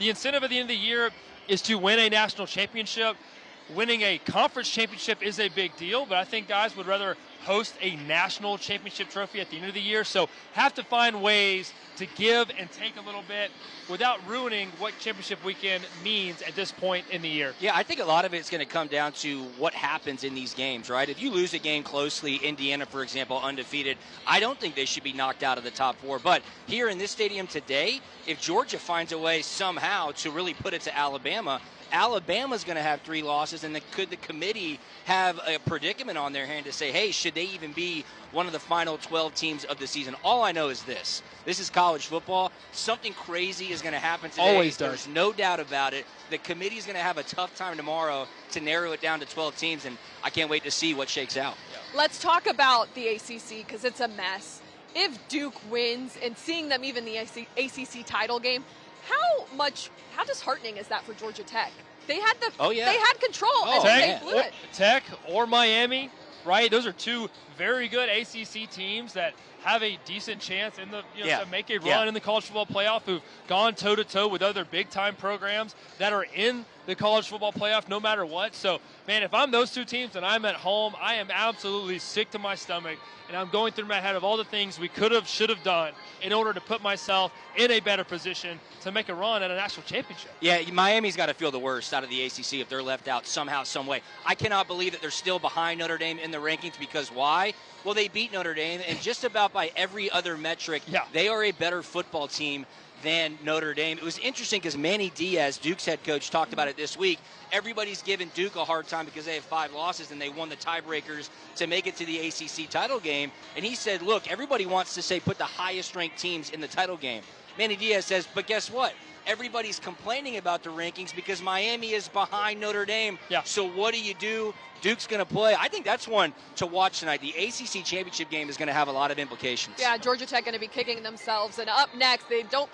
The incentive at the end of the year is to win a national championship. Winning a conference championship is a big deal, but I think guys would rather host a national championship trophy at the end of the year. So have to find ways to give and take a little bit without ruining what championship weekend means at this point in the year. Yeah, I think a lot of it's going to come down to what happens in these games, right? If you lose a game closely, Indiana, for example, undefeated, I don't think they should be knocked out of the top four. But here in this stadium today, if Georgia finds a way somehow to really put it to Alabama, Alabama's going to have 3 losses, and could the committee have a predicament on their hand to say, hey, should they even be one of the final 12 teams of the season? All I know is this. This is college football. Something crazy is going to happen today. Always does. There's no doubt about it. The committee is going to have a tough time tomorrow to narrow it down to 12 teams, and I can't wait to see what shakes out. Let's talk about the ACC because it's a mess. If Duke wins, and seeing them even the ACC title game, how disheartening is that for Georgia Tech? They had they had control and they blew it. Tech or Miami, right? Those are 2 very good ACC teams that have a decent chance in the to make a run in the college football playoff, who've gone toe to toe with other big time programs that are in the college football playoff no matter what. So, man, if I'm those 2 teams and I'm at home, I am absolutely sick to my stomach, and I'm going through my head of all the things we could have, should have done in order to put myself in a better position to make a run at a national championship. Yeah, Miami's got to feel the worst out of the ACC if they're left out somehow, some way. I cannot believe that they're still behind Notre Dame in the rankings, because why? Well, they beat Notre Dame, and just about by every other metric, they are a better football team than Notre Dame. It was interesting because Manny Diaz, Duke's head coach, talked about it this week. Everybody's giving Duke a hard time because they have 5 losses and they won the tiebreakers to make it to the ACC title game. And he said, look, everybody wants to say put the highest ranked teams in the title game. Manny Diaz says, but guess what? Everybody's complaining about the rankings because Miami is behind Notre Dame. So what do? Duke's going to play. I think that's one to watch tonight. The ACC championship game is going to have a lot of implications. Yeah, Georgia Tech going to be kicking themselves. And up next, they don't